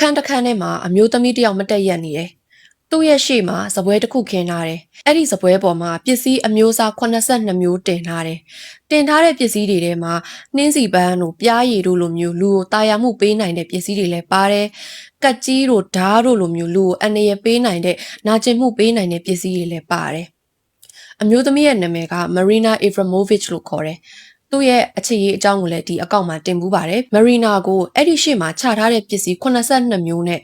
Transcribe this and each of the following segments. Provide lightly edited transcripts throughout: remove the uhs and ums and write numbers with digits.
အခန်းတစ်ခန်းထဲမှာအမျိုးသမီးတစ်ယောက်မတက်ရက်နေတယ်။သူ့ရဲ့ရှေ့မှာစပွဲတစ်ခုခင်းထားတယ်။အဲ့ဒီစပွဲပေါ်မှာပစ္စည်းအမျိုးအစား82မျိုးတင်ထားတယ်။တင်ထားတဲ့ပစ္စည်းတွေထဲမှာနှင်းစီပန်းတို့ပြားရည်တို့လိုမျိုးလူကိုတာယာမှုပေးနိုင်တဲ့ပစ္စည်းတွေလည်းပါတယ်။ကတ်ကြီးတို့ဓာတ်တို့လိုမျိုးလူကိုအန္တရာယ်ပေးနိုင်တဲ့နာကျင်မှုပေးနိုင်တဲ့ပစ္စည်းတွေလည်းပါတယ်။အမျိုးသမီးရဲ့နာမည်က Marina Abramovich လို့ခေါ်တယ်။သူ့ရဲ့အခြေရေးအကြောင်းကိုလည်းဒီအကောင့်မှာတင်ပူးပါတယ်။ Marina ကိုအဲ့ဒီရှေ့မှာချထားတဲ့ပစ္စည်း82မျိုးနဲ့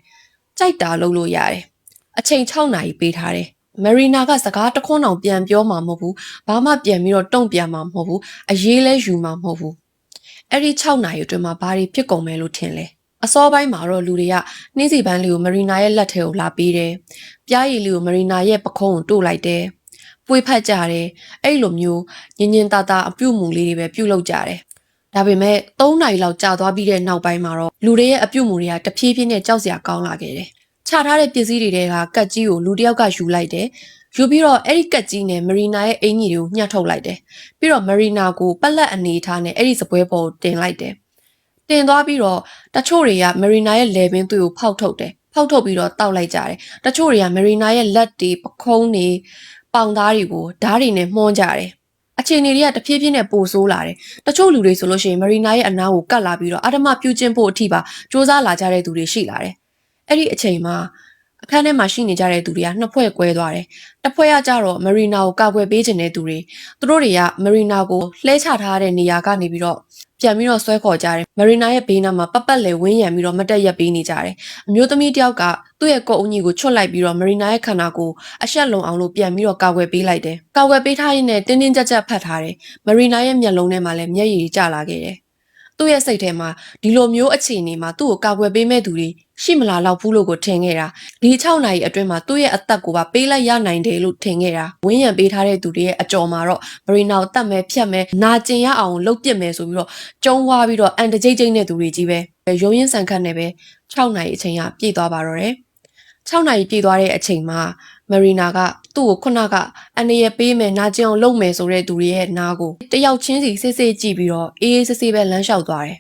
ကြိုက်တာလုပ်လို့ရတယ်။အချိန်6နာရီပေးထားတယ်။ Marina ကစကားတခွန်းအောင်ပြန်ပြောမှာမဟုတ်ဘူး။ဘာမှပြန်ပြီးတော့တုံ့ပြန်မှာမဟုတ်ဘူး။အရေးလဲယူမှာမဟုတ်ဘူး။အဲ့ဒီ6နာရီအတွင်းမှာဘာတွေဖြစ်ကုန်မယ်လို့ထင်လဲ။အစောပိုင်းမှာတော့လူတွေကနှင်းစီပန်းလေးကို Marina ရဲ့လက်ထဲကိုလာပေးတယ်။ပြားရည်လေးကို Marina ရဲ့ပခုံးကိုတို့လိုက်တယ်။ပွေဖက်ကြတယ်။အဲ့လိုမျိုးညင်တာအပြုတ်မှုလေးတွေပဲပြုတ်လောက်ကြတယ်။ဒါပေမဲ့3နာရီလောက်ကြာသွားပြီးတဲ့နောက်ပိုင်းမှာတော့လူတွေရဲ့အပြုတ်မှုတွေကတဖြည်းဖြည်းနဲ့ကြောက်စရာကောင်းလာခဲ့တယ်။ချထားတဲ့ပစ္စည်းတွေထဲကကတ်ကြီးကိုလူတစ်ယောက်ကယူလိုက်တယ်။ယူပြီးတော့အဲ့ဒီကတ်ကြီးနဲ့ Marina ရဲ့အင်ကြီးတွေကိုညှက်ထုတ်လိုက်တယ်။ပြီးတော့ Marina ကိုပက်လက်အနေထားနဲ့အဲ့ဒီစပွဲပေါ်ကိုတင်လိုက်တယ်။တင်သွားပြီးတော့တချို့တွေက Marina ရဲ့လေပင်သွေးကိုဖောက်ထုတ်တယ်။ဖောက်ထုတ်ပြီးတော့တောက်လိုက်ကြတယ်။တချို့တွေက Marina ရဲ့လက်တွေပခုံးတွေပေါင်သားတွေကိုဓာတ်တွေနဲ့မှုန်းကြတယ်။အခြေအနေတွေကတဖြည်းဖြည်းနဲ့ပိုဆိုးလာတယ်။တချို့လူတွေဆိုလို့ရှိရင် Marina ရဲ့အနားကိုကတ်လာပြီးတော့အဓမ္မပြုကျင့်ဖို့အထိပါစူးစမ်းလာကြတဲ့သူတွေရှိလာတယ်။အဲ့ဒီအချိန်မှာအခန်းထဲမှာရှိနေကြတဲ့သူတွေကနှစ်ဖွဲ့ကွဲသွားတယ်။တစ်ဖွဲ့ကကြတော့ Marina ကိုကာကွယ်ပေးခြင်းတဲ့သူတွေသူတို့တွေက Marina ကိုလှဲချထားတဲ့နေရာကနေပြီးတော့ပြန်ပြီးတော့ဆွဲခေါ်ကြတယ်။ Marina ရဲ့ဘေးနားမှာပတ်လည်ဝင်းရံပြီးတော့မတက်ရက်ပေးနေကြတယ်။အမျိုးသမီးတယောက်ကသူ့ရဲ့ကိုယ်အုံကြီးကိုချွတ်လိုက်ပြီးတော့ Marina ရဲ့ခန္ဓာကိုယ်အရှက်လုံအောင်လို့ပြန်ပြီးတော့ကာကွယ်ပေးလိုက်တယ်။ကာကွယ်ပေးထားရင်းနဲ့တင်းတင်းကြပ်ကြပ်ဖတ်ထားတယ်။ Marina ရဲ့မျက်လုံးထဲမှာလည်းမျက်ရည်ကျလာခဲ့တယ်။သူ့ရဲ့စိတ်ထဲမှာဒီလိုမျိုးအခြေအနေမှာသူ့ကိုကာကွယ်ပေးမဲ့သူတွေရှိမလားလောက်ဘူးလို့ကိုထင်ခဲ့တာဒီ6နာရီအတွင်းမှာသူ့ရဲ့အသက်ကိုပါပေးလိုက်ရနိုင်တယ်လို့ထင်ခဲ့တာဝင်းရံပေးထားတဲ့သူတွေရဲ့အကြော်မှာတော့ Marina ကိုတတ်မဲ့ဖြတ်မဲ့နာကျင်ရအောင်လှုပ်ပစ်မယ်ဆိုပြီးတော့ကျုံးွားပြီးတော့အန်တကြိတ်တဲ့သူတွေကြီးပဲရုံးရင်ဆန်ခတ်နဲ့ပဲ6နာရီအချိန်ကပြည့်သွားပါတော့တယ်6နာရီပြည့်သွားတဲ့အချိန်မှာ Marina ကသူ့ကိုခုနကအန်ရရဲ့ပေးမယ်နာကျင်အောင်လုပ်မယ်ဆိုတဲ့သူတွေရဲ့နားကိုတယောက်ချင်းစီစစ်စစ်ကြည့်ပြီးတော့အေးအေးဆေးဆေးပဲလမ်းလျှောက်သွားတယ်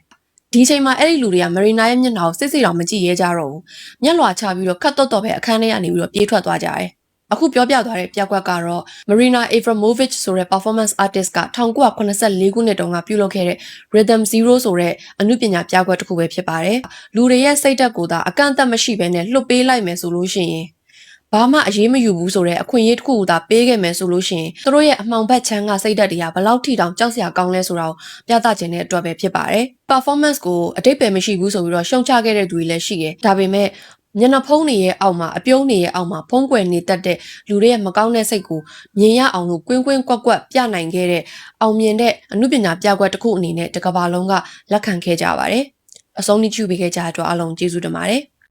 ဒီချိန်မှာအဲ့ဒီလူတွေက Marina ရဲ့မျက်နှာကိုစစ်စစ်တောင်မကြည့်ရဲကြတော့ဘူးမျက်လွှာချပြီးတော့ခတ်တော့ပဲအခန်းထဲကနေပြီးတော့ပြေးထွက်သွားကြတယ်အခုပြောပြသွားတဲ့ပြကွက်ကတော့ Marina Abramovich ဆိုတဲ့ performance artist က1984ခုနှစ်တုန်းကပြုလုပ်ခဲ့တဲ့ Rhythm Zero ဆိုတဲ့အနုပညာပြကွက်တစ်ခုပဲဖြစ်ပါတယ်လူတွေရဲ့စိတ်ဓာတ်ကိုသာအကန့်အသတ်မရှိဘဲနဲ့လွတ်ပေးလိုက်မယ်ဆိုလို့ရှိရင်ဘာမှအရေးမယူဘူးဆိုတဲ့အခွင့်အရေးတစ်ခုကိုသာပေးခဲ့မယ်ဆိုလို့ရှိရင်သူတို့ရဲ့အမှောင်ဘက်ချမ်းကစိတ်ဓာတ်တွေကဘယ်လောက်ထိတောင်ကြောက်စရာကောင်းလဲဆိုတာကိုပြသခြင်းတဲ့အတွက်ပဲဖြစ်ပါတယ် performance ကိုအတိတ်ပဲမရှိဘူးဆိုပြီးတော့ရှုံချခဲ့တဲ့သူတွေလည်းရှိတယ်ဒါပေမဲ့မျက်နှာဖုံးတွေရဲ့အောက်မှာအပြုံးတွေရဲ့အောက်မှာဖုံးကွယ်နေတတ်တဲ့လူတွေရဲ့မကောင်းတဲ့စိတ်ကိုမြင်ရအောင်လို့ကွင်းကွက်ပြနိုင်ခဲ့တဲ့အောင်မြင်တဲ့အနုပညာပြကွက်တစ်ခုအနေနဲ့တစ်ကမ္ဘာလုံးကလက်ခံခဲ့ကြပါတယ်အဆုံးထိကြည့်ပေးခဲ့ကြတဲ့အတွက်အားလုံးကျေးဇူးတင်ပါတယ်